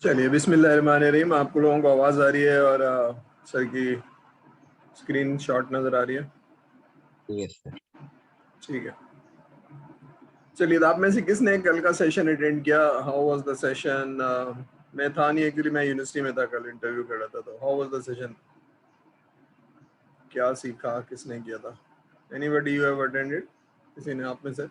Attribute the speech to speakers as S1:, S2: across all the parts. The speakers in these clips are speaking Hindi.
S1: चलिए बिस्मिल्लाहिर्रहमानिर्रहीम। आप लोगों को आवाज़ आ रही है और सर की स्क्रीन शॉट नज़र आ रही है?
S2: Yes sir.
S1: ठीक है। चलिए, तो आप में से किसने कल का सेशन अटेंड किया? How was the session? मैं था नहीं एक्चुअली, मैं यूनिवर्सिटी में था, कल इंटरव्यू कर रहा था। तो हाउ वाज द सेशन? क्या सीखा, किसने किया था? Anybody you have attended? किसी ने आप में से?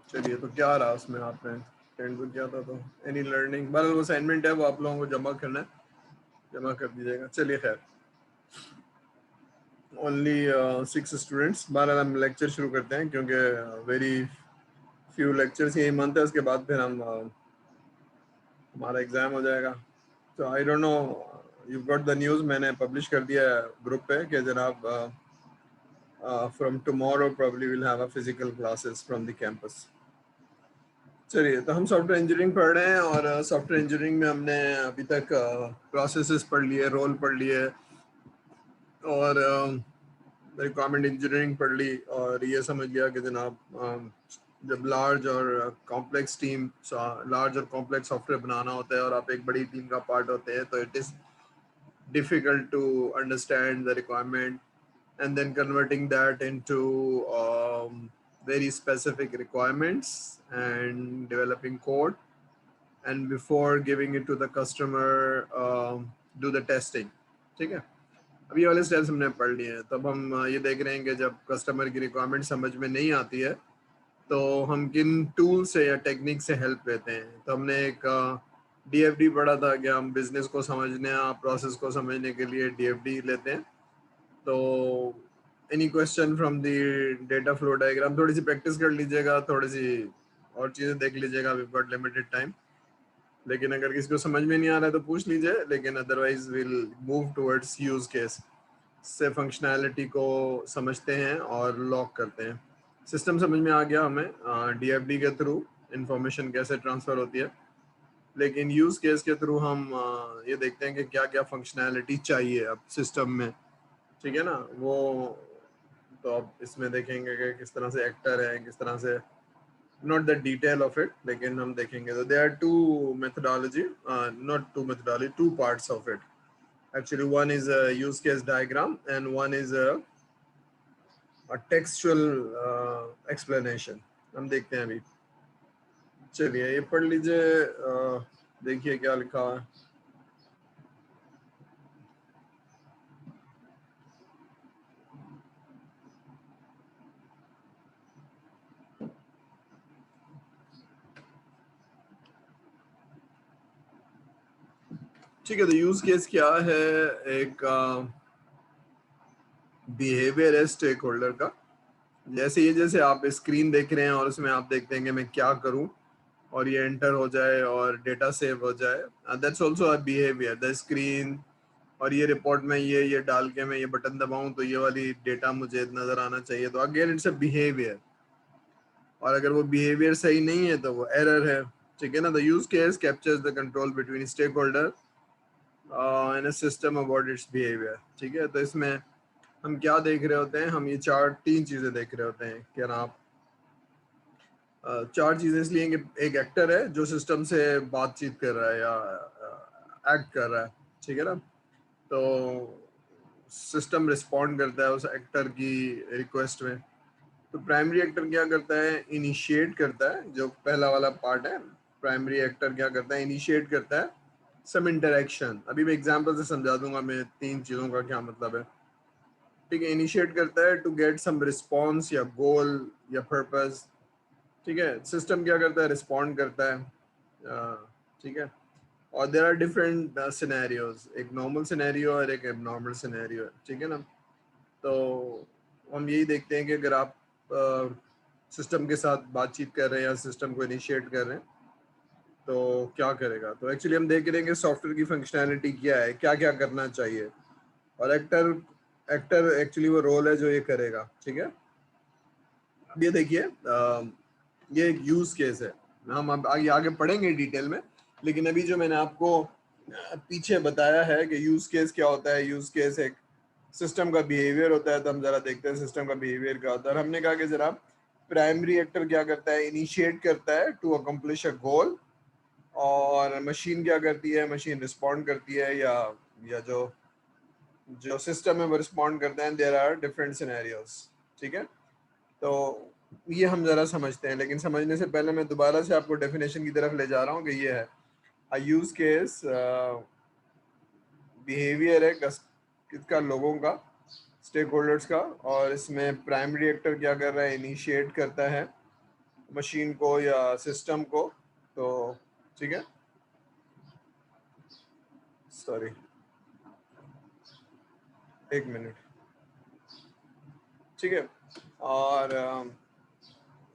S1: चलिए, तो क्या रहा उसमें? आपने अटेंड तो किया था, तो एनी लर्निंग? बहरहाल वो असाइनमेंट है, वो आप लोगों को जमा करना है, जमा कर दीजिएगा। चलिए खैर, ओनली 6 स्टूडेंट्स। बहरहाल हम लेक्चर शुरू करते हैं क्योंकि वेरी फ्यू लेक्चर्स यही मंथ है, उसके बाद फिर हम हमारा एग्ज़ाम हो जाएगा। तो I don't know, you got the news, मैंने पब्लिश कर दिया है ग्रुप पे कि जनाब from tomorrow probably will have a physical classes from the campus. चलिए, तो हम सॉफ्टवेयर इंजीनियरिंग पढ़ रहे हैं और सॉफ्टवेयर इंजीनियरिंग में हमने अभी तक प्रोसेसेस पढ़ लिए, रोल पढ़ लिए और रिक्वायरमेंट इंजीनियरिंग पढ़ ली, और ये समझ लिया कि जनाब जब लार्ज और कॉम्प्लेक्स टीम, लार्ज और कॉम्प्लेक्स सॉफ्टवेयर बनाना होता है और आप एक बड़ी टीम का पार्ट होते हैं, तो it is difficult to understand the requirement and then converting that into very specific requirements and developing code, and before giving it to the customer, do the testing. ठीक है, अभी वाले स्टेप्स हमने पढ़ लिए हैं। तब हम ये देख रहे हैं कि जब कस्टमर की रिक्वायरमेंट समझ में नहीं आती है तो हम किन टूल से या टेक्निक से हेल्प लेते हैं। तो हमने एक DFD पढ़ा था कि हम बिजनेस को समझने या प्रोसेस को समझने के लिए DFD लेते हैं। तो any question from the data flow diagram? थोड़ी सी प्रैक्टिस कर लीजिएगा, थोड़ी सी और चीज़ें देख लीजिएगा, वी गॉट लिमिटेड टाइम। लेकिन अगर किसी को समझ में नहीं आ रहा है तो पूछ लीजिए, लेकिन otherwise will move towards use case से फंक्शनैलिटी को समझते हैं और लॉक करते हैं। सिस्टम समझ में आ गया हमें, DFD के थ्रू इंफॉर्मेशन कैसे ट्रांसफ़र होती है, लेकिन यूज़ केस के थ्रू हम ये देखते हैं कि क्या क्या फंक्शनैलिटी चाहिए अब सिस्टम में। ठीक है ना? वो तो अब इसमें देखेंगे कि किस तरह से एक्टर है, किस तरह से, not the detail of it, लेकिन हम देखेंगे। तो there are two methodology, not two methodology, two parts of it. Actually, one is a use case diagram and one is a textual explanation. हम देखते हैं अभी। चलिए, ये पढ़ लीजिए, देखिए क्या लिखा है। ठीक है, तो यूज केस क्या है? एक बिहेवियर है स्टेक होल्डर का। जैसे आप स्क्रीन देख रहे हैं और उसमें आप देखते हैं कि मैं क्या करूं और ये एंटर हो जाए और डेटा सेव हो जाए, that's also a behaviour. The screen और ये रिपोर्ट में ये डाल के मैं ये बटन दबाऊं तो ये वाली डेटा मुझे नजर आना चाहिए, तो अगेन इट्स अ बिहेवियर। और अगर वो बिहेवियर सही नहीं है तो वो एरर है। ठीक है ना? The use case captures the control between stakeholder in a system about its behaviour. ठीक है, तो इसमें हम क्या देख रहे होते हैं? हम ये तीन चीजें देख रहे होते हैं। क्या ना, आप चार चीजें इसलिए कि एक एक्टर है जो सिस्टम से बातचीत कर रहा है या एक्ट कर रहा है। ठीक है ना? तो सिस्टम रिस्पॉन्ड करता है उस एक्टर की रिक्वेस्ट में। तो प्राइमरी एक्टर क्या करता है? इनिशिएट करता है, जो पहला वाला पार्ट है। प्राइमरी एक्टर क्या करता है? इनिशिएट करता है सम इंटरेक्शन। अभी मैं एग्जांपल से समझा दूंगा मैं तीन चीज़ों का क्या मतलब है। ठीक है, इनिशिएट करता है टू गेट सम रिस्पॉन्स या गोल या पर्पस। ठीक है, सिस्टम क्या करता है? रिस्पॉन्ड करता है। ठीक है, और देर आर डिफरेंट सिनेरियोज, एक नॉर्मल सिनेरियो और एक एबनॉर्मल सिनेरियो है। ठीक है ना? तो हम यही देखते हैं कि अगर आप सिस्टम के साथ बातचीत कर रहे हैं या सिस्टम को इनिशिएट कर रहे हैं तो क्या करेगा। तो एक्चुअली हम देख रहे हैं कि सॉफ्टवेयर की फंक्शनैलिटी क्या है, क्या क्या करना चाहिए, और एक्टर एक्टर एक्चुअली वो रोल है जो ये करेगा। ठीक है, अब ये देखिए, ये एक यूज केस है। हम अब आगे पढ़ेंगे डिटेल में, लेकिन अभी जो मैंने आपको पीछे बताया है कि यूज केस क्या होता है। यूज केस एक सिस्टम का बिहेवियर होता है। तो हम जरा देखते हैं सिस्टम का बिहेवियर क्या होता है। और हमने कहा कि जरा प्राइमरी एक्टर क्या करता है, इनिशिएट करता है टू अकम्प्लिश अ गोल, और मशीन क्या करती है, मशीन रिस्पॉन्ड करती है, या जो जो सिस्टम है वो रिस्पॉन्ड करता है। देयर आर डिफरेंट सिनेरियोज, ठीक है। तो ये हम ज़रा समझते हैं, लेकिन समझने से पहले मैं दोबारा से आपको डेफिनेशन की तरफ ले जा रहा हूँ कि ये है अ यूज केस, बिहेवियर है किसका, लोगों का, स्टेक होल्डर्स का, और इसमें प्राइमरी एक्टर क्या कर रहा है, इनिशिएट करता है मशीन को या सिस्टम को। तो ठीक है, सॉरी, एक मिनट, ठीक है। और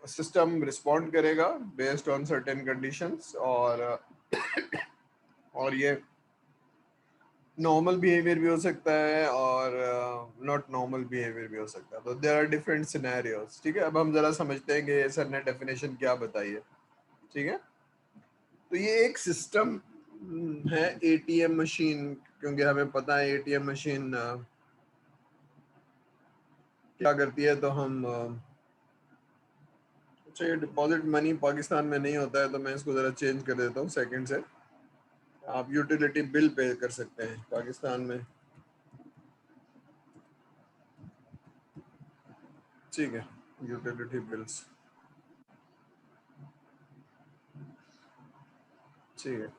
S1: सिस्टम रिस्पॉन्ड करेगा बेस्ड ऑन सर्टेन कंडीशंस, और ये नॉर्मल बिहेवियर भी हो सकता है और नॉट नॉर्मल बिहेवियर भी हो सकता है। तो देयर आर डिफरेंट सिनेरियोज, ठीक है। अब हम जरा समझते हैं कि सर ने डेफिनेशन क्या बताई है, ठीक है। तो ये एक सिस्टम है एटीएम मशीन, क्योंकि हमें पता है एटीएम मशीन क्या करती है। तो हम अच्छा, ये डिपॉजिट मनी पाकिस्तान में नहीं होता है, तो मैं इसको ज़रा चेंज कर देता हूँ सेकंड से। आप यूटिलिटी बिल पे कर सकते हैं पाकिस्तान में, ठीक है, यूटिलिटी बिल्स, ठीक है।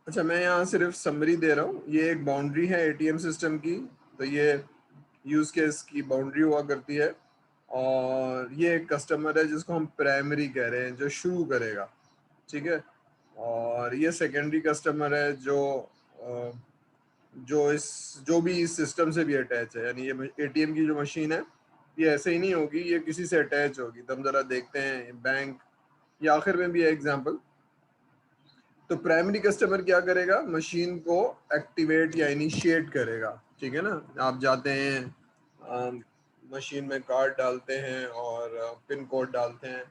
S1: अच्छा, मैं यहाँ सिर्फ समरी दे रहा हूँ। ये एक बाउंड्री है एटीएम सिस्टम की, तो ये यूज केस की बाउंड्री हुआ करती है, और ये एक कस्टमर है जिसको हम प्राइमरी कह रहे हैं, जो शुरू करेगा, ठीक है। और ये सेकेंडरी कस्टमर है अ, जो भी इस सिस्टम से भी अटैच है, यानी ये एटीएम की जो मशीन है ये ऐसे ही नहीं होगी, ये किसी से अटैच होगी। तो हम जरा देखते हैं बैंक, या आखिर में भी है एग्जाम्पल। तो प्राइमरी कस्टमर क्या करेगा, मशीन को एक्टिवेट या इनिशिएट करेगा, ठीक है ना। आप जाते हैं, मशीन में कार्ड डालते हैं और पिन कोड डालते हैं,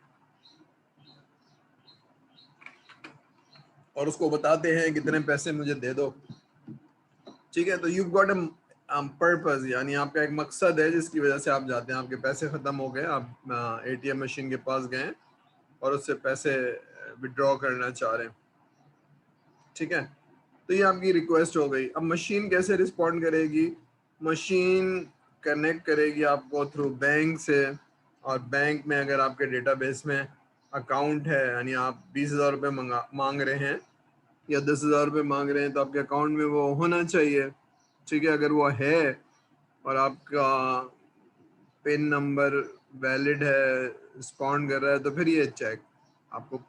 S1: और उसको बताते हैं कितने पैसे मुझे दे दो, ठीक है। तो यू गॉट अ पर्पस, यानी आपका एक मकसद है जिसकी वजह से आप जाते हैं। आपके पैसे खत्म हो गए, आप एटीएम मशीन के पास गए और उससे पैसे विड्रॉ करना चाह रहे हैं, ठीक है। तो ये आपकी रिक्वेस्ट हो गई। अब मशीन कैसे रिस्पॉन्ड करेगी, मशीन कनेक्ट करेगी आपको थ्रू बैंक से, और बैंक में अगर आपके डेटाबेस में अकाउंट है, यानी आप 20,000 रुपये मांग रहे हैं या 10,000 रुपये मांग रहे हैं, तो आपके अकाउंट में वो होना चाहिए, ठीक है। अगर वो है और आपका पिन नंबर वैलिड है, रिस्पॉन्ड कर रहा है, तो फिर ये चेक आपको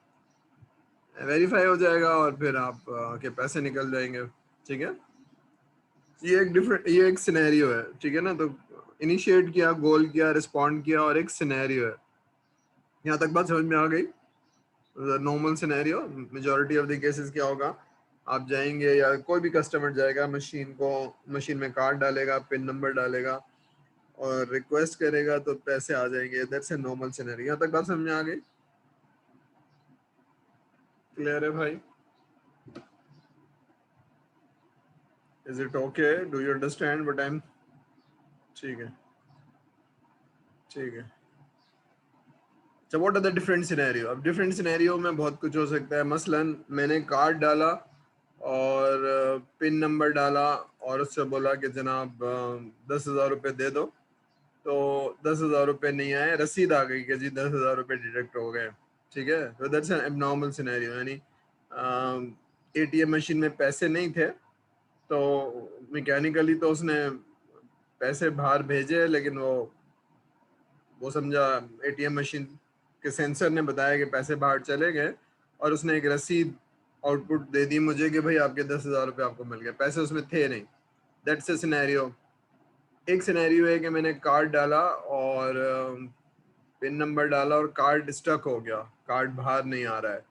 S1: वेरीफाई हो जाएगा और फिर आप के पैसे निकल जाएंगे, ठीक है। ये एक सिनेरियो है, ठीक है ना। तो इनिशिएट किया, गोल किया, रिस्पॉन्ड किया, और एक सिनेरियो है। यहाँ तक बात समझ में आ गई। Normal scenario, majority of the cases क्या होगा, आप जाएंगे या कोई भी कस्टमर जाएगा, मशीन में कार्ड डालेगा, पिन नंबर डालेगा और रिक्वेस्ट करेगा, तो पैसे आ जाएंगे। That's a normal scenario. यहाँ तक बात समझ में आ गई, क्लियर है भाई? Is it okay, do you understand what I am, ठीक है, ठीक है। अच्छा, what are the different scenario. अब डिफरेंट सिनेरियो में बहुत कुछ हो सकता है। मसलन मैंने कार्ड डाला और पिन नंबर डाला और उससे बोला कि जनाब 10,000 रुपये दे दो, तो 10,000 रुपये नहीं आए, रसीद आ गई कि जी 10,000 रुपये डिडक्ट हो गए, ठीक है। तो दैट्स एन एबनॉर्मल सिनेरियो, यानी एटीएम मशीन में पैसे नहीं थे, तो मैकेनिकली तो उसने पैसे बाहर भेजे, लेकिन वो समझा एटीएम मशीन के सेंसर ने बताया कि पैसे बाहर चले गए, और उसने एक रसीद आउटपुट दे दी मुझे कि भाई आपके 10,000 रुपये आपको मिल गए, पैसे उसमें थे नहीं। That's a scenario. एक सिनेरियो है कि मैंने कार्ड डाला और पिन नंबर डाला और कार्ड स्टक हो गया, कार्ड बाहर नहीं आ रहा है,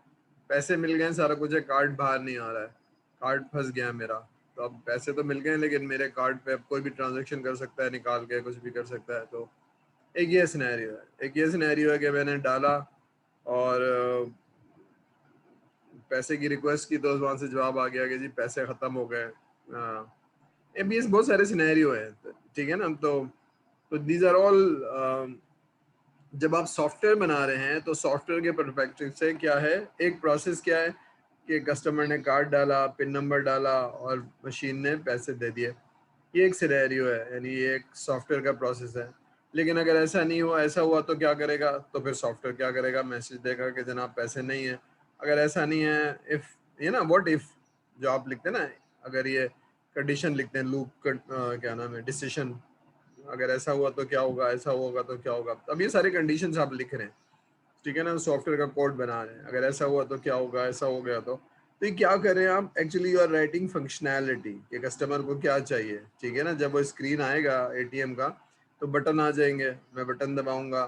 S1: पैसे मिल गए, सारा कुछ है, कार्ड बाहर नहीं आ रहा है, कार्ड फंस गया मेरा। तो अब पैसे तो मिल गए, लेकिन मेरे कार्ड पे अब कोई भी ट्रांजेक्शन कर सकता है, निकाल के कुछ भी कर सकता है। तो एक ये सिनेरियो है। एक ये सिनेरियो है कि मैंने डाला और पैसे की रिक्वेस्ट की, तो वहां से जवाब आ गया कि जी पैसे खत्म हो गए। हाँ, ये भी बहुत सारे सिनेरियो है, ठीक है ना। तो तो दीज आर ऑल, जब आप सॉफ्टवेयर बना रहे हैं तो सॉफ्टवेयर के परस्पेक्टिव से क्या है, एक प्रोसेस क्या है कि कस्टमर ने कार्ड डाला, पिन नंबर डाला और मशीन ने पैसे दे दिए, ये एक सिनेरियो है, यानी ये एक सॉफ्टवेयर का प्रोसेस है। लेकिन अगर ऐसा नहीं हुआ, ऐसा हुआ तो क्या करेगा, तो फिर सॉफ्टवेयर क्या करेगा, मैसेज देगा कि जनाब पैसे नहीं है। अगर ऐसा नहीं है, इफ ये ना व्हाट इफ जो आप लिखते हैं ना, अगर ये कंडीशन लिखते हैं, लूप क्या नाम है, डिसीजन, अगर ऐसा हुआ तो क्या होगा, ऐसा होगा तो क्या होगा, अब ये सारे कंडीशंस आप लिख रहे हैं, ठीक है ना, सॉफ्टवेयर का कोड बना रहे हैं, अगर ऐसा हुआ तो क्या होगा, ऐसा हो गया तो ये क्या कर रहे हैं आप, actually you are writing functionality कि कस्टमर को क्या चाहिए, ठीक है ना। जब वो स्क्रीन आएगा एटीएम का तो बटन आ जाएंगे, मैं बटन दबाऊंगा,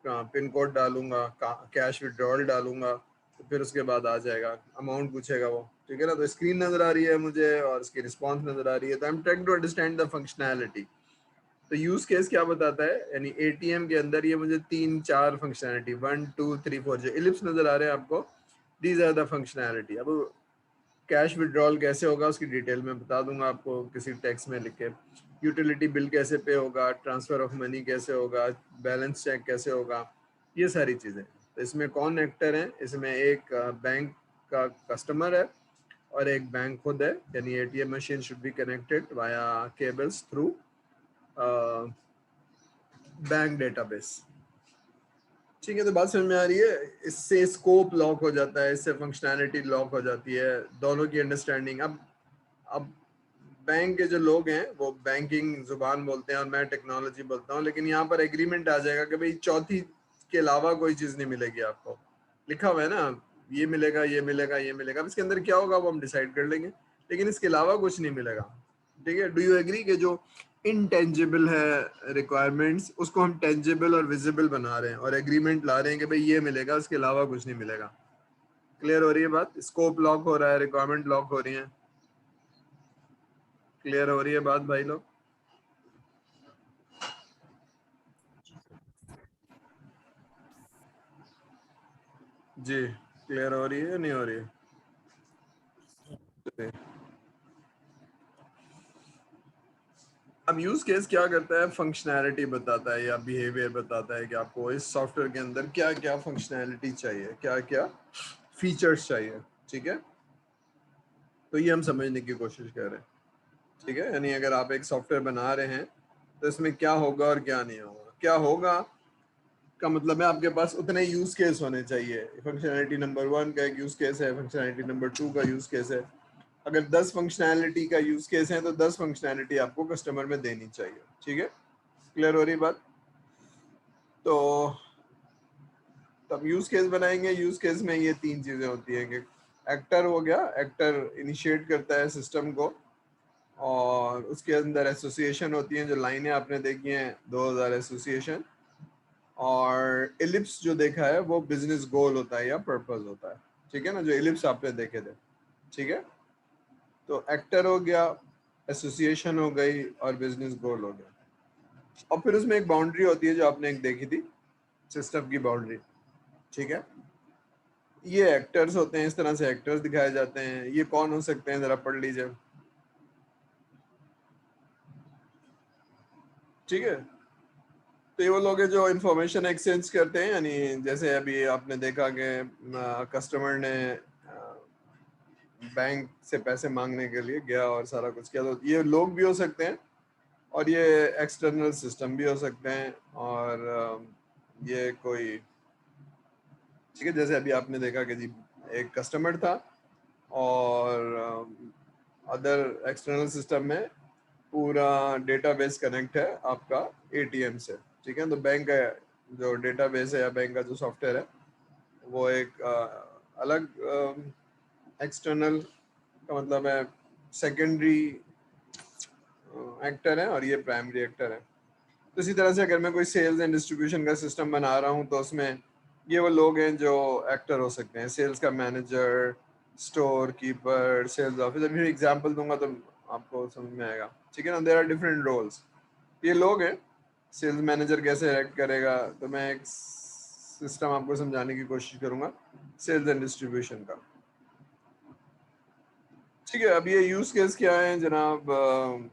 S1: पिन कोड डालूंगा, कैश विड्रॉल डालूंगा, तो फिर उसके बाद आ जाएगा, अमाउंट पूछेगा वो, ठीक है ना। तो स्क्रीन नजर आ रही है मुझे और उसकी रिस्पॉन्स नजर आ रही है, तो I am trying to understand the functionality. तो यूज केस क्या बताता है, यानी एटीएम के अंदर ये मुझे 3-4 फंक्शनैलिटी, 1 2 3 4 जो इलिप्स नजर आ रहे हैं आपको, दीज आर द फंक्शनैलिटी। अब कैश विड्रॉल कैसे होगा उसकी डिटेल में बता दूंगा आपको किसी टेक्स्ट में लिख के, यूटिलिटी बिल कैसे पे होगा, ट्रांसफर ऑफ मनी कैसे होगा, बैलेंस चेक कैसे होगा, ये सारी चीज़ें। तो इसमें कौन एक्टर है, इसमें एक बैंक का कस्टमर है और एक बैंक खुद है, यानी ATM machine should be connected via cables through bank database. ठीक है, तो बात समझ में आ रही है, इससे स्कोप लॉक हो जाता है, इससे फंक्शनैलिटी लॉक हो जाती है, दोनों की अंडरस्टैंडिंग। अब बैंक के जो लोग हैं वो बैंकिंग जुबान बोलते हैं और मैं टेक्नोलॉजी बोलता हूँ, लेकिन यहाँ पर एग्रीमेंट आ जाएगा कि भाई चौथी के अलावा कोई चीज़ नहीं मिलेगी आपको, लिखा हुआ है ना, ये मिलेगा, ये मिलेगा, ये मिलेगा, अब इसके अंदर क्या होगा वो हम डिसाइड कर लेंगे, लेकिन इसके अलावा कुछ नहीं मिलेगा। ठीक है, डू यू एग्री कि जो इनटेंजिबल है रिक्वायरमेंट्स उसको हम टेंजिबल और विजिबल बना रहे हैं और एग्रीमेंट ला रहे हैं कि भाई ये मिलेगा, उसके अलावा कुछ नहीं मिलेगा। क्लियर हो रही है बात, स्कोप लॉक हो रहा है, रिक्वायरमेंट लॉक हो रही है, क्लियर हो रही है बात भाई लोग? जी, क्लियर हो रही है या नहीं हो रही है? जी। अब यूज केस क्या करता है, फंक्शनैलिटी बताता है या बिहेवियर बताता है कि आपको इस सॉफ्टवेयर के अंदर क्या क्या फंक्शनैलिटी चाहिए, क्या क्या फीचर्स चाहिए, ठीक है। तो ये हम समझने की कोशिश कर रहे हैं, ठीक है, यानी अगर आप एक सॉफ्टवेयर बना रहे हैं तो इसमें क्या होगा और क्या नहीं होगा, क्या होगा का मतलब है आपके पास उतने यूज केस होने चाहिए, फंक्शनैलिटी नंबर 1 का एक यूज केस है, फंक्शनैलिटी नंबर 2 का यूज केस है। अगर 10 फंक्शनैलिटी का यूज केस है तो 10 फंक्शनैलिटी आपको कस्टमर में देनी चाहिए, ठीक है, क्लियर हो रही बात? तो तब यूज केस बनाएंगे, यूज केस में ये तीन चीजें होती है कि एक्टर हो गया, एक्टर इनिशिएट करता है सिस्टम को, और उसके अंदर एसोसिएशन होती हैं, जो लाइनें आपने देखी हैं 2000 एसोसिएशन, और इलिप्स जो देखा है वो बिजनेस गोल होता है या पर्पस होता है, ठीक है ना, जो इलिप्स आपने देखे थे, ठीक है। तो एक्टर हो गया, एसोसिएशन हो गई और बिजनेस गोल हो गया, और फिर उसमें एक बाउंड्री होती है जो आपने एक देखी थी, सिस्टम की बाउंड्री, ठीक है। ये एक्टर्स होते हैं, इस तरह से एक्टर्स दिखाए जाते हैं, ये कौन हो सकते हैं जरा पढ़ लीजिए, ठीक है। तो ये वो लोग हैं जो इंफॉर्मेशन एक्सचेंज करते हैं, यानी जैसे अभी आपने देखा कि कस्टमर ने बैंक से पैसे मांगने के लिए गया और सारा कुछ किया, तो ये लोग भी हो सकते हैं और ये एक्सटर्नल सिस्टम भी हो सकते हैं, और ये कोई, ठीक है, जैसे अभी आपने देखा कि जी एक कस्टमर था और अदर एक्सटर्नल सिस्टम में पूरा डेटाबेस कनेक्ट है आपका एटीएम से, ठीक है। तो बैंक का जो डेटाबेस है या बैंक का जो सॉफ्टवेयर है वो एक अलग एक्सटर्नल का मतलब है सेकेंडरी एक्टर है और ये प्राइमरी एक्टर है। तो इसी तरह से अगर मैं कोई सेल्स एंड डिस्ट्रीब्यूशन का सिस्टम बना रहा हूँ तो उसमें ये वो लोग हैं जो एक्टर हो सकते हैं, सेल्स का manager, storekeeper, sales officer, फिर एग्जांपल दूंगा तो आपको समझ में आएगा, ठीक है ना। देयर आर डिफरेंट रोल्स, ये लोग हैं। सेल्स मैनेजर कैसे एक्ट करेगा, तो मैं एक सिस्टम आपको समझाने की कोशिश करूंगा सेल्स एंड डिस्ट्रीब्यूशन का, ठीक है। अब ये यूज केस क्या है जनाब,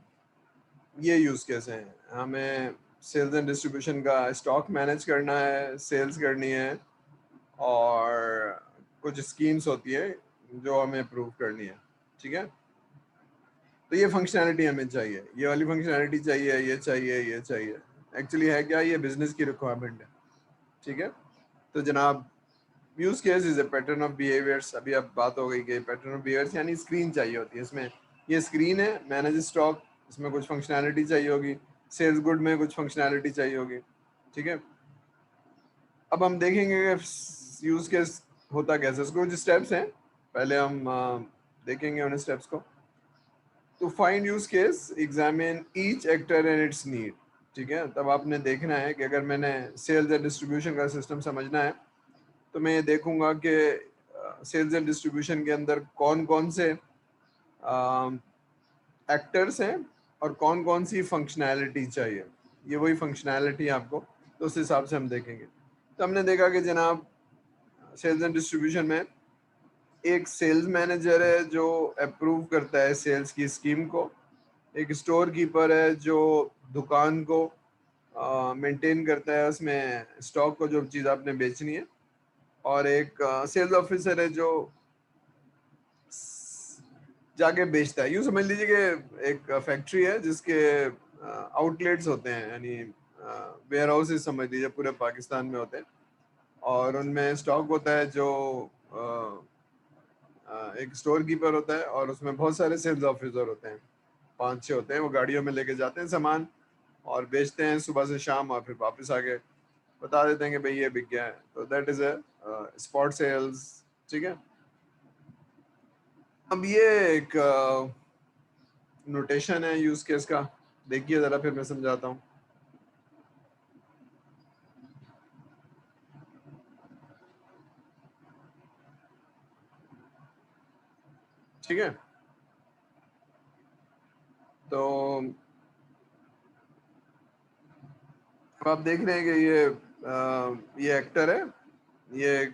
S1: ये यूज केस हैं, हमें सेल्स एंड डिस्ट्रीब्यूशन का स्टॉक मैनेज करना है, सेल्स करनी है, और कुछ स्कीम्स होती है जो हमें अप्रूव करनी है। ठीक है, तो ये फंक्शनैलिटी हमें चाहिए, ये वाली फंक्शनैलिटी चाहिए, ये चाहिए, ये चाहिए। एक्चुअली है क्या, ये बिजनेस की रिक्वायरमेंट है। ठीक है, तो जनाब use case is a pattern of behaviours. अभी अब बात हो गई कि पैटर्न ऑफ बिहेवियर्स यानी स्क्रीन चाहिए होती है। इसमें ये स्क्रीन है, मैनेज स्टॉक, इसमें कुछ फंक्शनैलिटी चाहिए होगी, सेल्स गुड में कुछ फंक्शनैलिटी चाहिए होगी। ठीक है, अब हम देखेंगे कि यूज केस होता कैसे, उसके कुछ स्टेप्स हैं, पहले हम देखेंगे उन स्टेप्स को। तो find use case, examine each actor and it's need. ठीक है, तब आपने देखना है कि अगर मैंने सेल्स एंड डिस्ट्रीब्यूशन का सिस्टम समझना है तो मैं ये देखूंगा कि सेल्स एंड डिस्ट्रीब्यूशन के अंदर कौन कौन से एक्टर्स हैं और कौन कौन सी फंक्शनैलिटी चाहिए। ये वही फंक्शनैलिटी आपको, तो उस हिसाब से हम देखेंगे। तो हमने देखा कि जनाब सेल्स एंड डिस्ट्रीब्यूशन में एक सेल्स मैनेजर है जो अप्रूव करता है सेल्स की स्कीम को, एक स्टोर कीपर है जो दुकान को मेंटेन करता है, उसमें स्टॉक को जो चीज़ आपने बेचनी है, और एक सेल्स ऑफिसर है जो जाके बेचता है। यूँ समझ लीजिए कि एक फैक्ट्री है जिसके आउटलेट्स होते हैं, यानी वेयर हाउसेज समझ लीजिए पूरे पाकिस्तान में होते हैं, और उनमें स्टॉक होता है जो एक स्टोर कीपर होता है, और उसमें बहुत सारे सेल्स ऑफिसर होते हैं, 5-6 होते हैं। वो गाड़ियों में लेके जाते हैं सामान और बेचते हैं सुबह से शाम, और फिर वापस आके बता देते हैं कि भाई ये बिक गया है। तो that is a spot sales. ठीक है, अब ये एक नोटेशन है यूज केस का, देखिए जरा, फिर मैं समझाता हूँ। ठीक है, तो अब आप देख रहे हैं कि ये एक्टर है, ये एक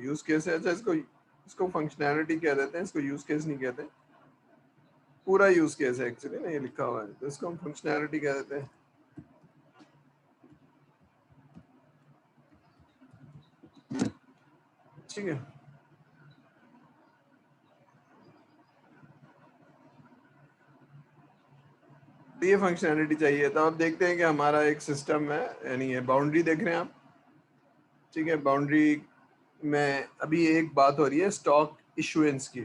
S1: यूज केस है। अच्छा, इसको इसको फंक्शनैलिटी कह देते हैं, इसको यूज केस नहीं कहते। पूरा यूज केस है एक्चुअली ना, ये लिखा हुआ है, तो इसको हम फंक्शनैलिटी कह देते हैं। ठीक है, तो ये फंक्शनैलिटी चाहिए। तो आप देखते हैं कि हमारा एक सिस्टम है, यानी ये बाउंड्री देख रहे हैं आप। ठीक है, बाउंड्री में अभी एक बात हो रही है स्टॉक इशुएंस की।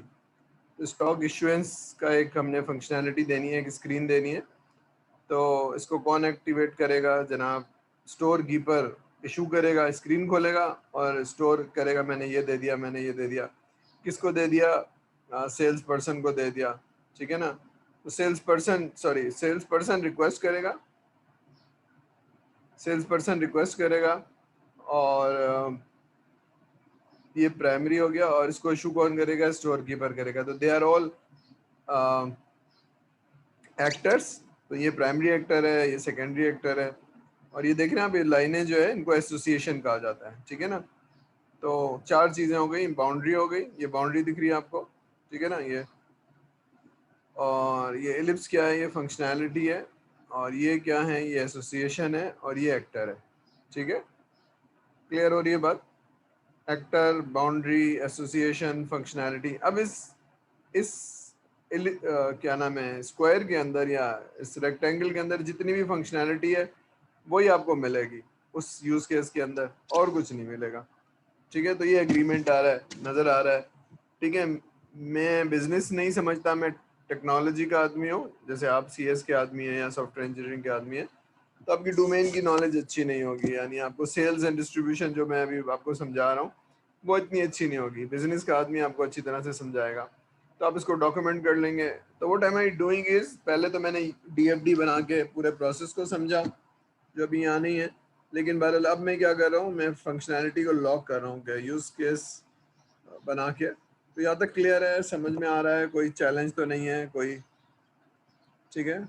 S1: तो स्टॉक इशुएंस का एक हमने फंक्शनैलिटी देनी है, एक स्क्रीन देनी है। तो इसको कौन एक्टिवेट करेगा जनाब, स्टोर कीपर इशू करेगा, स्क्रीन खोलेगा और स्टोर करेगा, मैंने ये दे दिया, मैंने ये दे दिया। किसको दे दिया, सेल्स पर्सन को दे दिया। ठीक है ना, तो सेल्स पर्सन रिक्वेस्ट करेगा, सेल्स पर्सन रिक्वेस्ट करेगा, और ये प्राइमरी हो गया, और इसको इशू कौन करेगा, स्टोर कीपर करेगा। तो दे आर ऑल एक्टर्स। तो ये प्राइमरी एक्टर है, ये सेकेंडरी एक्टर है, और ये देख रहे हैं आप, ये लाइनें जो है इनको एसोसिएशन कहा जाता है। ठीक है ना, तो 4 चीजें हो गई, बाउंड्री हो गई, ये बाउंड्री दिख रही है आपको। ठीक है ना, ये, और ये एलिप्स क्या है, ये फंक्शनैलिटी है, और ये क्या है, ये एसोसिएशन है, और ये एक्टर है। ठीक है, क्लियर हो रही है बात। Actor, boundary, association, functionality. अब इस क्या नाम है, स्क्वायर के अंदर या इस रेक्टेंगल के अंदर जितनी भी फंक्शनैलिटी है वही आपको मिलेगी उस यूज केस के अंदर, और कुछ नहीं मिलेगा। ठीक है, तो ये एग्रीमेंट आ रहा है, नजर आ रहा है। ठीक है, मैं बिजनेस नहीं समझता, मैं टेक्नोलॉजी का आदमी हूँ, जैसे आप सीएस के आदमी हैं या सॉफ्टवेयर इंजीनियरिंग के आदमी हैं, तो आपकी डोमेन की नॉलेज अच्छी नहीं होगी, यानी आपको सेल्स एंड डिस्ट्रीब्यूशन जो मैं अभी आपको समझा रहा हूँ वो इतनी अच्छी नहीं होगी। बिजनेस का आदमी आपको अच्छी तरह से समझाएगा, तो आप इसको डॉक्यूमेंट कर लेंगे। तो what am I doing is, पहले तो मैंने डीएफडी बना के पूरे प्रोसेस को समझा जो अभी यहाँ नहीं है, लेकिन बहरहाल अब मैं क्या कर रहा हूँ, मैं फंक्शनैलिटी को लॉक कर रहा हूँ कि यूज केस बना के। तो यहाँ तक क्लियर है, समझ में आ रहा है, कोई चैलेंज तो नहीं है कोई। ठीक है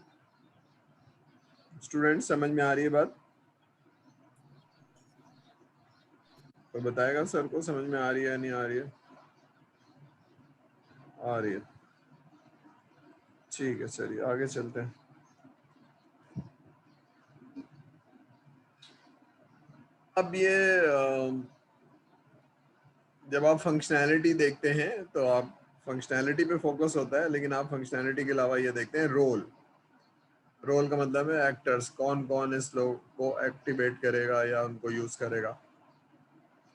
S1: स्टूडेंट, समझ में आ रही है बात? कोई बताएगा सर को समझ में आ रही है या नहीं आ रही है? आ रही है, ठीक है, चलिए आगे चलते हैं। अब ये जब आप फंक्शनैलिटी देखते हैं तो आप फंक्शनैलिटी पे फोकस होता है, लेकिन आप फंक्शनैलिटी के अलावा ये देखते हैं रोल। रोल का मतलब है एक्टर्स, कौन कौन इस लोग को एक्टिवेट करेगा या उनको यूज करेगा।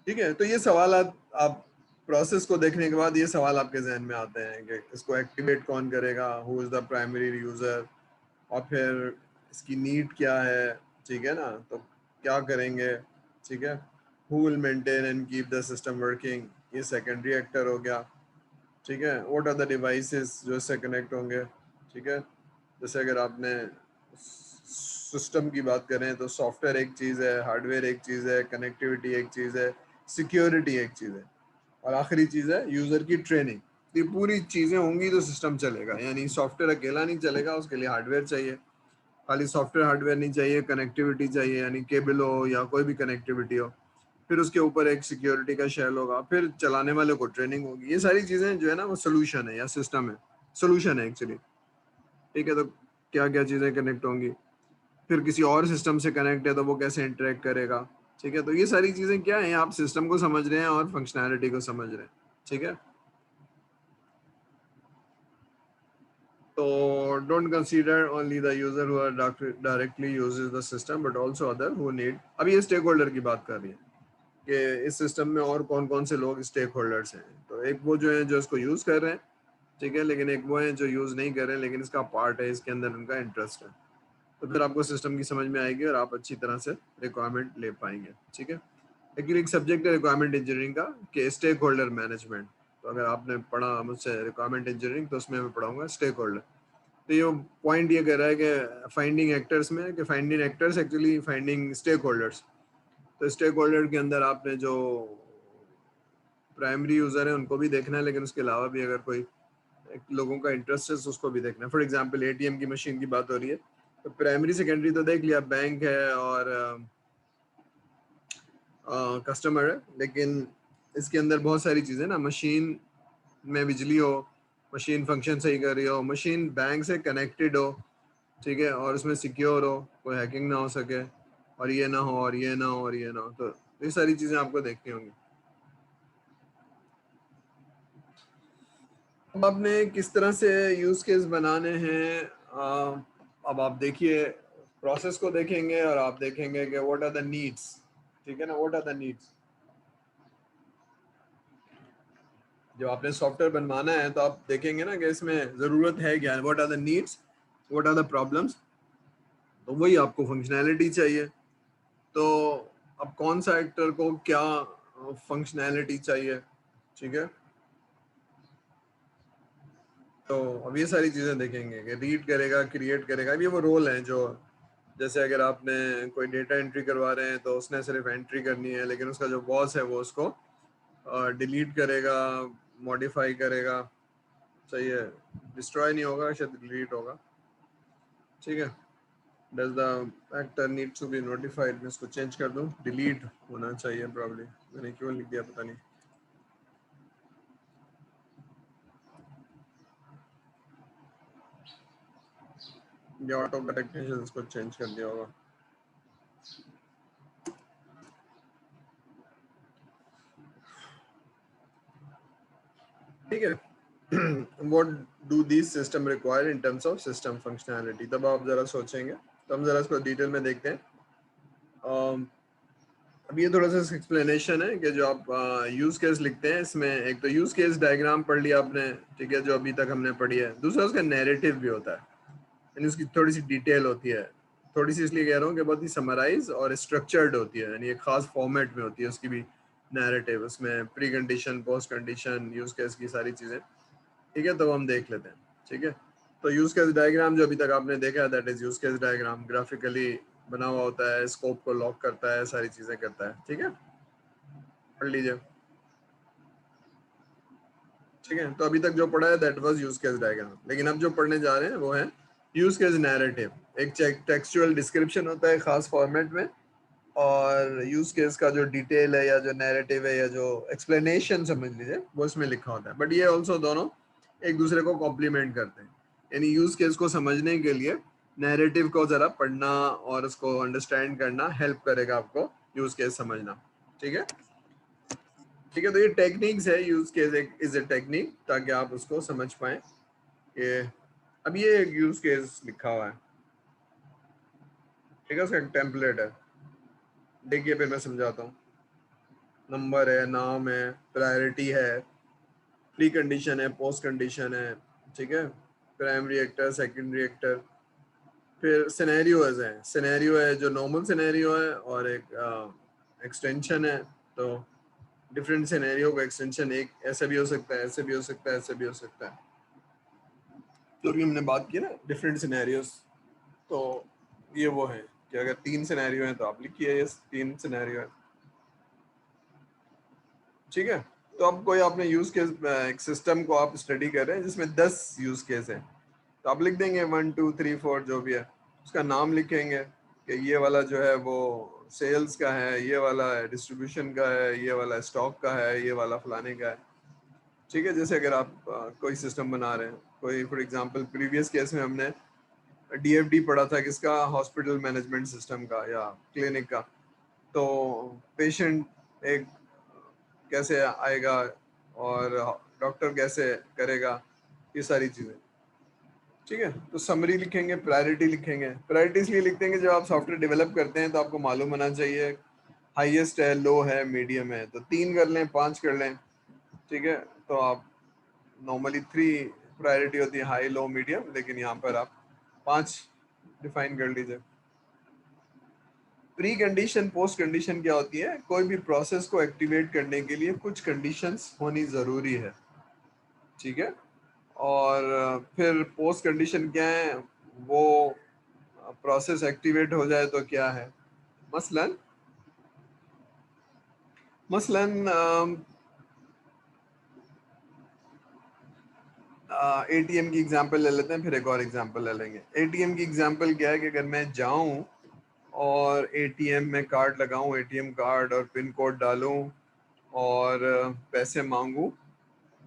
S1: ठीक है, तो ये सवाल आप प्रोसेस को देखने के बाद ये सवाल आपके जहन में आते हैं कि इसको एक्टिवेट कौन करेगा, who is the primary user, और फिर इसकी नीड क्या है। ठीक है ना, तो क्या करेंगे। ठीक है, who will maintain and keep the system working, ये सेकेंडरी एक्टर हो गया। ठीक है, व्हाट आर द डिवाइसेस जो इससे कनेक्ट होंगे। ठीक है, जैसे अगर आपने सिस्टम की बात करें तो सॉफ्टवेयर एक चीज़ है, हार्डवेयर एक चीज़ है, कनेक्टिविटी एक चीज़ है, सिक्योरिटी एक चीज़ है, और आखिरी चीज़ है यूज़र की ट्रेनिंग। ये पूरी चीज़ें होंगी तो सिस्टम चलेगा। यानी सॉफ्टवेयर अकेला नहीं चलेगा, उसके लिए हार्डवेयर चाहिए। खाली सॉफ्टवेयर हार्डवेयर नहीं चाहिए, कनेक्टिविटी चाहिए, यानी केबल हो या कोई भी कनेक्टिविटी हो। फिर उसके ऊपर एक सिक्योरिटी का शेल होगा, फिर चलाने वाले को ट्रेनिंग होगी। ये सारी चीज़ें जो है ना वो सोल्यूशन है या सिस्टम है, सोल्यूशन है एक्चुअली। ठीक है, तो क्या क्या चीज़ें कनेक्ट होंगी, फिर किसी और सिस्टम से कनेक्ट है तो वो कैसे इंटरेक्ट करेगा। ठीक है, तो ये सारी चीज़ें क्या है, आप सिस्टम को समझ रहे हैं और फंक्शनैलिटी को समझ रहे हैं। ठीक है, तो don't consider only the user who are directly uses the system but also other who need। अब ये स्टेक होल्डर की बात कर रही है कि इस सिस्टम में और कौन कौन से लोग स्टेक होल्डर्स हैं। तो एक वो जो है जो इसको यूज़ कर रहे हैं, ठीक है, लेकिन एक वो है जो यूज़ नहीं कर रहे हैं लेकिन इसका पार्ट है, इसके अंदर उनका इंटरेस्ट है। तो फिर आपको सिस्टम की समझ में आएगी और आप अच्छी तरह से रिक्वायरमेंट ले पाएंगे। ठीक है, एक्चुअली एक सब्जेक्ट है रिक्वायरमेंट इंजीनियरिंग का कि स्टेक होल्डर मैनेजमेंट। तो अगर आपने पढ़ा मुझसे रिक्वायरमेंट इंजीनियरिंग तो उसमें मैं पढ़ाऊंगा स्टेक होल्डर। तो ये पॉइंट ये कह रहा है कि फाइंडिंग एक्टर्स में, कि finding actors actually finding stakeholders. तो स्टेक होल्डर के अंदर आपने जो प्राइमरी यूजर है उनको भी देखना है, लेकिन उसके अलावा भी अगर कोई लोगों का इंटरेस्ट है तो उसको भी देखना है। फॉर एग्जांपल एटीएम की मशीन की बात हो रही है, तो प्राइमरी सेकेंडरी तो देख लिया, बैंक है और कस्टमर है, लेकिन इसके अंदर बहुत सारी चीज़ें ना, मशीन में बिजली हो, मशीन फंक्शन सही कर रही हो, मशीन बैंक से कनेक्टेड हो, ठीक है, और उसमें सिक्योर हो, कोई हैकिंग ना हो सके, और ये ना हो और ये ना हो और ये ना हो। तो ये सारी चीज़ें आपको देखनी होंगी। अब आपने किस तरह से यूज़ केस बनाने हैं, अब आप देखिए, प्रोसेस को देखेंगे और आप देखेंगे कि व्हाट आर द नीड्स। ठीक है ना, व्हाट आर द नीड्स। जब आपने सॉफ्टवेयर बनवाना है तो आप देखेंगे ना कि इसमें ज़रूरत है क्या, what are the needs, what are the problems. तो वही आपको फंक्शनैलिटी चाहिए। तो अब कौन सा एक्टर को क्या फंक्शनैलिटी चाहिए। ठीक है, तो अब ये सारी चीज़ें देखेंगे कि रीड करेगा, क्रिएट करेगा। अब ये वो रोल हैं जो, जैसे अगर आपने कोई डेटा एंट्री करवा रहे हैं तो उसने सिर्फ एंट्री करनी है, लेकिन उसका जो बॉस है वो उसको डिलीट करेगा, मॉडिफाई करेगा। सही है, डिस्ट्रॉय नहीं होगा, शायद डिलीट होगा। ठीक है, does the actor need to be notified, मैं इसको चेंज कर दूं, डिलीट होना चाहिए प्रॉब्ली, मैंने क्यों लिख दिया पता नहीं। ये ऑटो करेक्ट है, इसको चेंज कर दिया होगा। ठीक है, what do these system require in terms of system functionality, तब आप जरा सोचेंगे। तो हम जरा इसको डिटेल में देखते हैं। अब ये थोड़ा सा एक्सप्लेनेशन है कि जो आप यूज केस लिखते हैं, इसमें एक तो यूज केस डायग्राम पढ़ लिया आपने, ठीक है, जो अभी तक हमने पढ़ी है। दूसरा उसका नैरेटिव भी होता है, यानी उसकी थोड़ी सी डिटेल होती है। थोड़ी सी इसलिए कह रहा हूँ कि बहुत ही समराइज और स्ट्रक्चर्ड होती है, यानी एक खास फॉर्मेट में होती है उसकी भी नैरेटिव। उसमें pre condition, post condition, use case की सारी चीज़ें। ठीक है, तो हम देख लेते हैं। ठीक है, तो यूज केस डायग्राम जो अभी तक आपने देखा है, that is use case diagram, graphically बना हुआ होता है, स्कोप को लॉक करता है, सारी चीज़ें करता है। ठीक है, पढ़ लीजिए। ठीक है, तो अभी तक जो पढ़ा है that was use case diagram, लेकिन अब जो पढ़ने जा रहे हैं वो है यूज केस नैरेटिव। एक टेक्सचुअल डिस्क्रिप्शन होता है खास फॉर्मेट में, और यूज केस का जो डिटेल है या जो नैरेटिव है या जो एक्सप्लेनेशन समझ लीजिए वो इसमें लिखा होता है। बट ये ऑल्सो दोनों एक दूसरे को कॉम्प्लीमेंट करते हैं, यानी यूज केस को समझने के लिए नैरेटिव को ज़रा पढ़ना और उसको अंडरस्टैंड करना हेल्प करेगा आपको यूज केस समझना। ठीक है, ठीक है। तो ये टेक्निक्स है, use case is a technique, ताकि आप उसको समझ पाए कि अब ये एक यूज केस लिखा हुआ है, ठीक है, उसका टेम्पलेट है। देखिए फिर मैं समझाता हूँ। नंबर है, नाम है, प्रायोरिटी है, प्री कंडीशन है, पोस्ट कंडीशन है, ठीक है, प्राइमरी एक्टर, सेकेंडरी एक्टर, फिर सिनेरियोज हैं। सिनेरियो है जो नॉर्मल सिनेरियो है, और एक एक्सटेंशन है। तो डिफरेंट सिनेरियो का एक्सटेंशन एक ऐसा भी हो सकता है, ऐसे भी हो सकता है, ऐसे भी हो सकता है। तो अभी हमने बात की ना डिफरेंट सिनेरियोज, तो ये वो है कि अगर 3 सिनेरियो हैं तो आप लिखिए ये 3 सिनेरियो है, ठीक है। तो अब कोई आपने यूज केस, एक सिस्टम को आप स्टडी कर रहे हैं जिसमें 10 यूज केस है, तो आप लिख देंगे 1 2 3 4 जो भी है, उसका नाम लिखेंगे कि ये वाला जो है वो सेल्स का है, ये वाला डिस्ट्रीब्यूशन का है, ये वाला स्टॉक का है, ये वाला फलाने का है। ठीक है, जैसे अगर आप कोई सिस्टम बना रहे हैं, कोई फॉर एग्जांपल प्रीवियस केस में हमने डीएफडी पढ़ा था, किसका, हॉस्पिटल मैनेजमेंट सिस्टम का या क्लिनिक का। तो पेशेंट एक कैसे आएगा और डॉक्टर कैसे करेगा, ये सारी चीज़ें। ठीक है, तो समरी लिखेंगे, प्रायोरिटी लिखेंगे। प्रायोरिटी इसलिए लिखते हैं कि जब आप सॉफ्टवेयर डेवलप करते हैं तो आपको मालूम होना चाहिए हाईएस्ट है, लो है, मीडियम है। तो 3 कर लें, 5 कर लें, ठीक है। तो आप नॉर्मली 3 प्रायोरिटी होती है, हाई, लो, मीडियम, लेकिन यहाँ पर आप 5 डिफाइन कर लीजिए। प्री कंडीशन, पोस्ट कंडीशन क्या होती है? कोई भी प्रोसेस को एक्टिवेट करने के लिए कुछ कंडीशंस होनी ज़रूरी है, ठीक है। और फिर पोस्ट कंडीशन क्या है? वो प्रोसेस एक्टिवेट हो जाए तो क्या है? मसलन मसलन एटीएम की एग्जांपल ले लेते हैं, फिर एक और एग्जांपल ले लेंगे। एटीएम की एग्जांपल क्या है कि अगर मैं जाऊं और एटीएम में कार्ड लगाऊं, एटीएम कार्ड, और पिन कोड डालूं और पैसे मांगूं,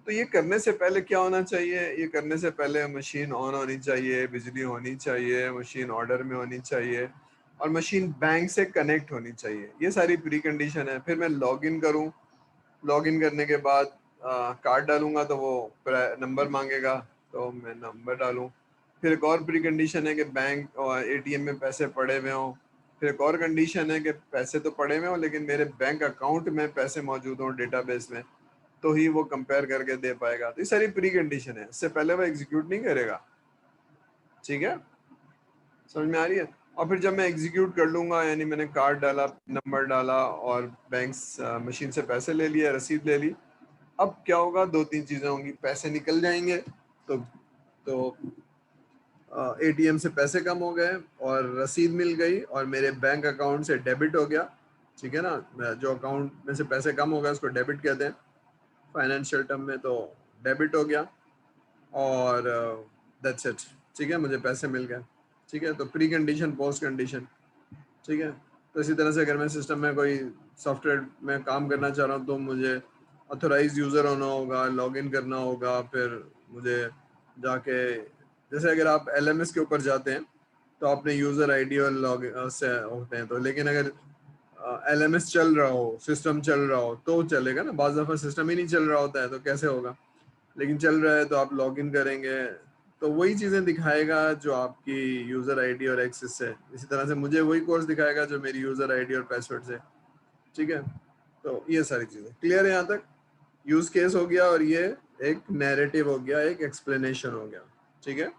S1: तो ये करने से पहले क्या होना चाहिए? ये करने से पहले मशीन ऑन होनी चाहिए, बिजली होनी चाहिए, मशीन ऑर्डर में होनी चाहिए, और मशीन बैंक से कनेक्ट होनी चाहिए। ये सारी प्री कंडीशन है। फिर मैं लॉग इन करूँ, लॉग इन करने के बाद कार्ड डालूंगा तो वो नंबर मांगेगा, तो मैं नंबर डालूं। फिर एक और प्री कंडीशन है कि बैंक और एटीएम में पैसे पड़े हुए हों। फिर एक और कंडीशन है कि पैसे तो पड़े हुए हों लेकिन मेरे बैंक अकाउंट में पैसे मौजूद हों डेटाबेस में, तो ही वो कंपेयर करके दे पाएगा। तो ये सारी प्री कंडीशन है, इससे पहले वो एग्जीक्यूट नहीं करेगा। ठीक है, समझ में आ रही है? और फिर जब मैं एग्जीक्यूट कर लूंगा, यानी मैंने कार्ड डाला, नंबर डाला और बैंक मशीन से पैसे ले लिए, रसीद ले ली, अब क्या होगा? 2-3 चीजें होंगी। पैसे निकल जाएंगे, तो एटीएम से पैसे कम हो गए, और रसीद मिल गई, और मेरे बैंक अकाउंट से डेबिट हो गया। ठीक है ना, जो अकाउंट में से पैसे कम हो गए उसको डेबिट कहते हैं फाइनेंशियल टर्म में, तो डेबिट हो गया, और दैट्स इट। ठीक है, मुझे पैसे मिल गए। ठीक है, तो प्री कंडीशन, पोस्ट कंडीशन। ठीक है, तो इसी तरह से अगर मैं सिस्टम में कोई सॉफ्टवेयर में काम करना चाह रहा हूँ तो मुझे ऑथोराइज यूज़र होना होगा, लॉगिन करना होगा, फिर मुझे जाके, जैसे अगर आप एलएमएस के ऊपर जाते हैं तो आपने यूज़र आईडी और लॉग से होते हैं, तो लेकिन अगर एलएमएस चल रहा हो, सिस्टम चल रहा हो तो चलेगा ना। बाज़ दफ़ा सिस्टम ही नहीं चल रहा होता है तो कैसे होगा? लेकिन चल रहा है तो आप लॉगिन करेंगे, तो वही चीज़ें दिखाएगा जो आपकी यूज़र आईडी और एक्सेस है। इसी तरह से मुझे वही कोर्स दिखाएगा जो मेरी यूज़र आईडी और पासवर्ड से। ठीक है, तो ये सारी चीज़ें क्लियर है यहाँ तक? यूज़ केस हो गया, और ये एक नैरेटिव हो गया, एक एक्सप्लेनेशन हो गया। ठीक है,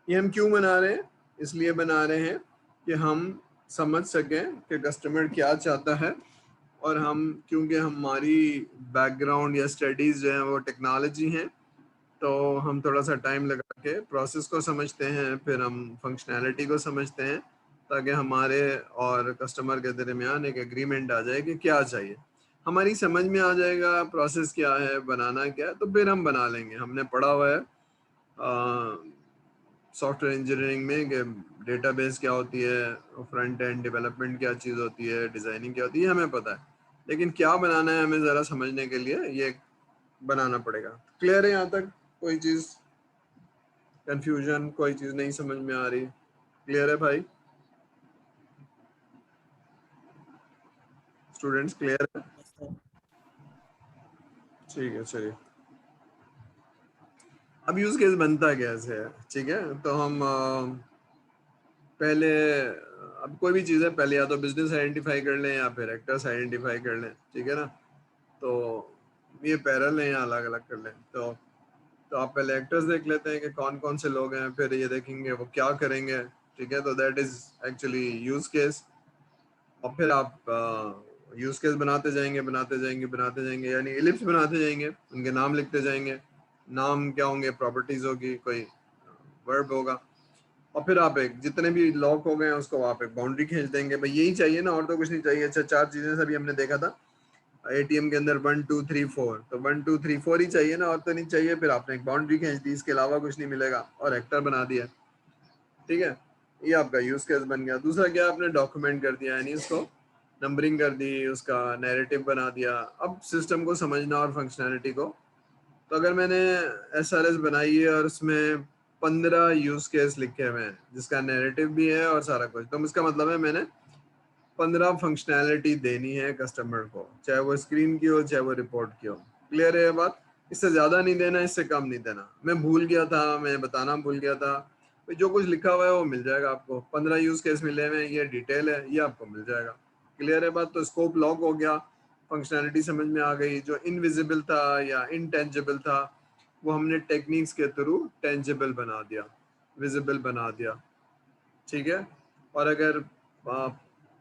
S1: ये हम क्यों बना रहे हैं? इसलिए बना रहे हैं कि हम समझ सकें कि कस्टमर क्या चाहता है, और हम, क्योंकि हमारी बैकग्राउंड या स्टडीज़ जो हैं वो टेक्नोलॉजी हैं, तो हम थोड़ा सा टाइम लगा के प्रोसेस को समझते हैं, फिर हम फंक्शनैलिटी को समझते हैं, ताकि हमारे और कस्टमर के दरमियान एक एग्रीमेंट आ जाए कि क्या चाहिए। हमारी समझ में आ जाएगा प्रोसेस क्या है, बनाना क्या है, तो फिर हम बना लेंगे। हमने पढ़ा हुआ है सॉफ्टवेयर इंजीनियरिंग में कि डेटाबेस क्या होती है, फ्रंट एंड डेवलपमेंट क्या चीज़ होती है, डिज़ाइनिंग क्या होती है, हमें पता है। लेकिन क्या बनाना है हमें ज़रा समझने के लिए ये बनाना पड़ेगा। क्लियर है यहाँ तक? कोई चीज़ कंफ्यूजन, कोई चीज़ नहीं समझ में आ रही? क्लियर है भाई? स्टूडेंट्स क्लियर है? ठीक है, चलिए। अब यूज केस बनता कैसे है, ठीक है? तो हम पहले अब कोई भी चीज़ है, पहले या तो बिजनेस आइडेंटिफाई कर लें या फिर एक्टर्स आइडेंटिफाई कर लें, ठीक है ना? तो ये पैरेलल है या अलग अलग कर लें? तो आप पहले एक्टर्स देख लेते हैं कि कौन कौन से लोग हैं, फिर ये देखेंगे वो क्या करेंगे, ठीक है? तो that is actually use case. और फिर आप यूज केस बनाते जाएंगे बनाते जाएंगे बनाते जाएंगे, यानी इलिप्स बनाते जाएंगे, उनके नाम लिखते जाएंगे। नाम क्या होंगे? प्रॉपर्टीज होगी, कोई वर्ब होगा। और फिर आप एक जितने भी लॉक हो गए हैं उसको आप एक बाउंड्री खींच देंगे, भाई यही चाहिए ना, और तो कुछ नहीं चाहिए। अच्छा, चार चीजें सभी हमने देखा था एटीएम के अंदर, 1 2 3 4, तो 1 2 3 4 ही चाहिए ना, और तो नहीं चाहिए। फिर आपने एक बाउंड्री खींच दी, इसके अलावा कुछ नहीं मिलेगा, और एक्टर बना दिया, ठीक है? ये आपका यूज केस बन गया। दूसरा क्या, आपने डॉक्यूमेंट कर दिया, यानी इसको नंबरिंग कर दी, उसका नैरेटिव बना दिया। अब सिस्टम को समझना और फंक्शनैलिटी को, तो अगर मैंने एसआरएस बनाई है और उसमें 15 यूज केस लिखे हुए हैं जिसका नैरेटिव भी है और सारा कुछ, तो इसका मतलब है मैंने 15 फंक्शनैलिटी देनी है कस्टमर को, चाहे वो स्क्रीन की हो चाहे वो रिपोर्ट की हो। क्लियर है ये बात? इससे ज्यादा नहीं देना, इससे कम नहीं देना। मैं भूल गया था, मैं बताना भूल गया था, भाई जो कुछ लिखा हुआ है वो मिल जाएगा आपको। 15 यूज केस मिले हुए हैं, ये डिटेल है, ये आपको मिल जाएगा। क्लियर है बात? तो स्कोप लॉक हो गया, फंक्शनैलिटी समझ में आ गई। जो इनविजिबल था या इनटेंजिबल था वो हमने टेक्निक्स के थ्रू टेंजिबल बना दिया, विजिबल बना दिया, ठीक है? और अगर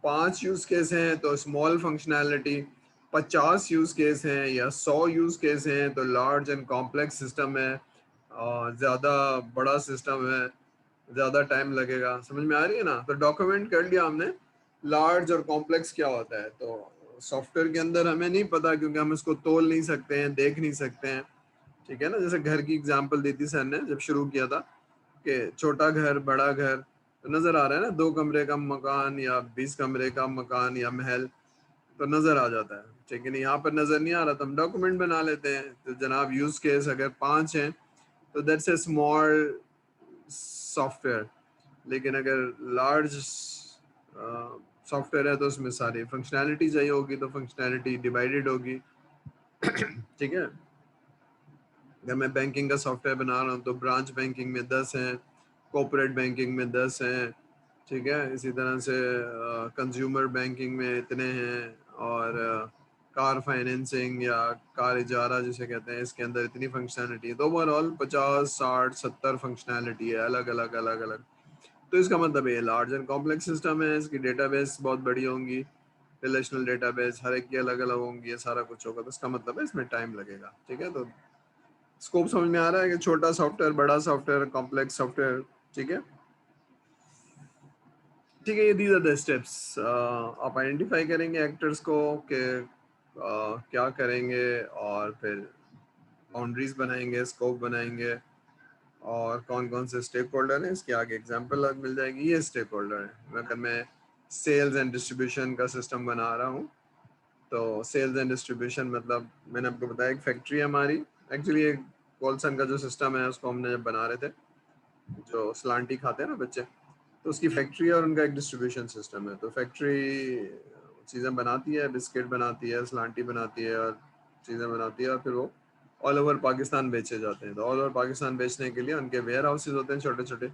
S1: 5 यूज केस हैं तो स्मॉल फंक्शनैलिटी, 50 यूज केस हैं या 100 यूज केस हैं तो लार्ज एंड कॉम्प्लेक्स सिस्टम है, ज़्यादा बड़ा सिस्टम है, ज़्यादा टाइम लगेगा। समझ में आ रही है ना? तो डॉक्यूमेंट कर लिया हमने लार्ज और कॉम्प्लेक्स क्या होता है। तो सॉफ्टवेयर के अंदर हमें नहीं पता, क्योंकि हम इसको तोल नहीं सकते हैं, देख नहीं सकते हैं, ठीक है ना? जैसे घर की एग्जांपल दी थी सर ने जब शुरू किया था कि छोटा घर बड़ा घर, तो नजर आ रहा है ना, 2 कमरे का मकान या 20 कमरे का मकान या महल, तो नजर आ जाता है, ठीक है? नहीं, यहाँ पर नजर नहीं आ रहा तो हम डॉक्यूमेंट बना लेते हैं। तो जनाब यूज केस अगर 5 हैं तो दैट्स ए स्मॉल सॉफ्टवेयर, लेकिन अगर लार्ज सॉफ्टवेयर है तो उसमें सारी फंक्शनैलिटी चाहिए होगी, तो फंक्शनैलिटी डिवाइडेड होगी, ठीक है? अगर मैं बैंकिंग का सॉफ्टवेयर बना रहा हूँ तो ब्रांच बैंकिंग में 10 हैं, कॉर्पोरेट बैंकिंग में 10 हैं, ठीक है? इसी तरह से कंज्यूमर बैंकिंग में इतने हैं, और कार फाइनेंसिंग या कार इजारा जिसे कहते हैं, इसके अंदर इतनी फंक्शनैलिटी है। तो ओवरऑल 50 60 70 फंक्शनैलिटी है, अलग अलग अलग अलग। तो इसका मतलब ये लार्ज एंड कॉम्प्लेक्स सिस्टम है, इसकी डेटाबेस बहुत बड़ी होंगी, रिलेशनल डेटाबेस हर एक की अलग अलग होंगी, ये सारा कुछ होगा। तो इसका मतलब है इसमें टाइम लगेगा, ठीक है? तो स्कोप समझ में आ रहा है कि छोटा सॉफ्टवेयर, बड़ा सॉफ्टवेयर, कॉम्प्लेक्स सॉफ्टवेयर, ठीक है? ठीक है, ये दीज आर द स्टेप्स। आप आइडेंटिफाई करेंगे एक्टर्स को कि क्या करेंगे, और फिर बाउंड्रीज बनाएंगे, स्कोप बनाएंगे, और कौन कौन से स्टेक होल्डर हैं, इसके आगे एग्जांपल मिल जाएगी। ये स्टेक होल्डर है, अगर मैं सेल्स एंड डिस्ट्रीब्यूशन का सिस्टम बना रहा हूँ, तो सेल्स एंड डिस्ट्रीब्यूशन मतलब मैंने आपको बताया एक फैक्ट्री है हमारी। एक्चुअली एक कॉलसन का जो सिस्टम है उसको हमने जब बना रहे थे, जो सलांटी खाते हैं ना बच्चे, तो उसकी फैक्ट्री है और उनका एक डिस्ट्रीब्यूशन सिस्टम है। तो फैक्ट्री चीज़ें बनाती है, बिस्किट बनाती है, सलांटी बनाती है और चीज़ें बनाती है, और फिर वो ऑल ओवर पाकिस्तान बेचे जाते हैं। तो ऑल ओवर पाकिस्तान बेचने के लिए उनके वेयर हाउसेज होते हैं, छोटे छोटे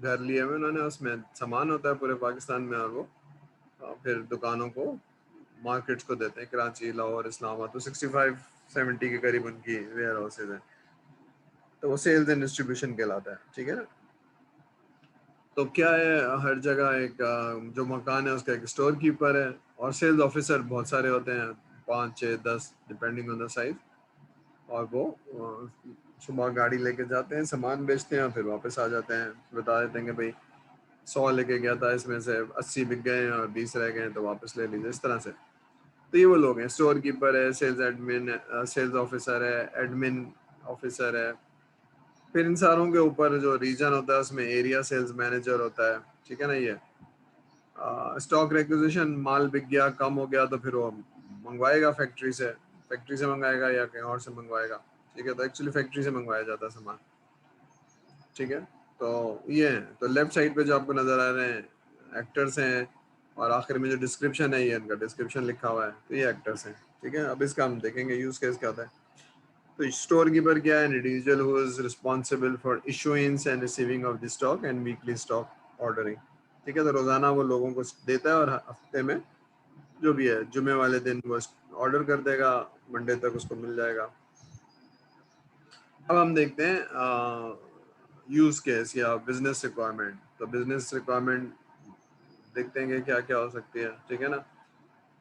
S1: घर लिए हुए उन्होंने, उसमें सामान होता है पूरे पाकिस्तान में, और वो फिर दुकानों को, मार्केट्स को देते हैं, कराची, लाहौर, इस्लामाबाद। तो 65 70 के करीब उनकी वेयर हाउसेज हैं। तो वो सेल्स एंड डिस्ट्रीब्यूशन कहलाता है, ठीक है ना? तो क्या है, हर जगह एक जो मकान है उसका एक स्टोर कीपर है, और सेल्स ऑफिसर बहुत सारे होते हैं, 5 6 10 डिपेंडिंग ऑन द साइज। और वो सुबह गाड़ी लेके जाते हैं, सामान बेचते हैं और फिर वापस आ जाते हैं, बता देते हैं कि भाई 100 लेके गया था, इसमें से 80 बिक गए हैं और 20 रह गए हैं, तो वापस ले लीजिए, इस तरह से। तो ये वो लोग हैं, स्टोर कीपर है, सेल्स एडमिन, सेल्स ऑफिसर है, एडमिन ऑफिसर है। फिर इन सारों के ऊपर जो रीजन होता है उसमें एरिया सेल्स मैनेजर होता है, ठीक है ना? ये स्टॉक रिक्विजिशन, माल बिक गया, कम हो गया, तो फिर वो मंगवाएगा फैक्ट्री से मंगाएगा या कहीं और से मंगवाएगा, ठीक है? तो एक्चुअली फैक्ट्री से मंगवाया जाता है सामान, ठीक है? तो ये है, तो लेफ्ट साइड पे जो आपको नजर आ रहे हैं एक्टर्स हैं, और आखिर में जो डिस्क्रिप्शन है ये इनका डिस्क्रिप्शन लिखा हुआ है, तो ये एक्टर्स हैं, ठीक है। अब इसका हम देखेंगे यूज केस क्या होता है। तो स्टोर कीपर क्या है, individual who is responsible for issuance and receiving of the stock and weekly stock ordering, ठीक है। तो रोजाना वो लोगों को देता है और हफ्ते में जो भी है जुमे वाले दिन वो ऑर्डर कर देगा, मंडे तक उसको मिल जाएगा। अब हम देखते हैं यूज केस या बिजनेस रिक्वायरमेंट। तो बिजनेस रिक्वायरमेंट देखते हैं कि क्या क्या हो सकती है, ठीक है ना।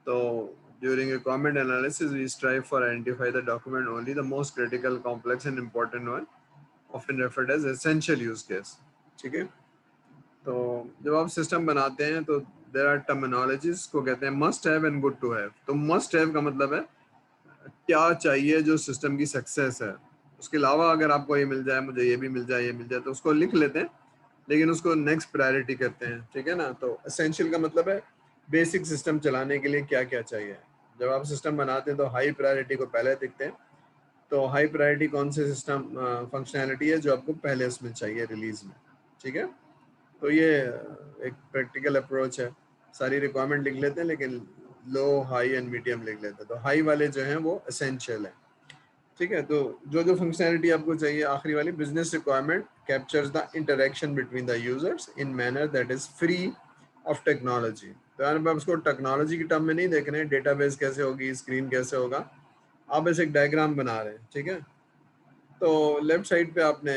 S1: तो during requirement analysis we strive for identify the document only the most critical complex and important one often referred as essential use case, ठीक है। तो जब आप सिस्टम बनाते हैं तो देयर आर टर्मिनोलॉजीज को कहते हैं must have and good to have. तो मस्ट हैव का मतलब है क्या चाहिए जो सिस्टम की सक्सेस है, उसके अलावा अगर आपको ये मिल जाए, मुझे ये भी मिल जाए, ये मिल जाए, तो उसको लिख लेते हैं, लेकिन उसको नेक्स्ट प्रायोरिटी करते हैं, ठीक है ना। तो एसेंशियल का मतलब है बेसिक सिस्टम चलाने के लिए क्या क्या चाहिए। जब आप सिस्टम बनाते हैं तो हाई प्रायोरिटी को पहले दिखते हैं। तो हाई प्रायोरिटी कौन से सिस्टम फंक्शनैलिटी है जो आपको पहले उसमें चाहिए रिलीज में, ठीक है। तो ये एक प्रैक्टिकल अप्रोच है। सारी रिक्वायरमेंट लिख लेते हैं लेकिन लो हाई एंड मीडियम लिख लेते हैं। तो हाई वाले जो हैं वो एसेंशियल है, ठीक है। तो जो जो फंक्शनैलिटी आपको चाहिए, आखिरी वाली business requirement captures the interaction between the users in manner that is free of technology. तो यार आप उसको टेक्नोलॉजी की टर्म में नहीं देख रहे हैं, डेटाबेस कैसे होगी, स्क्रीन कैसे होगा, आप बस एक डायग्राम बना रहे हैं, ठीक है। तो लेफ्ट साइड पे आपने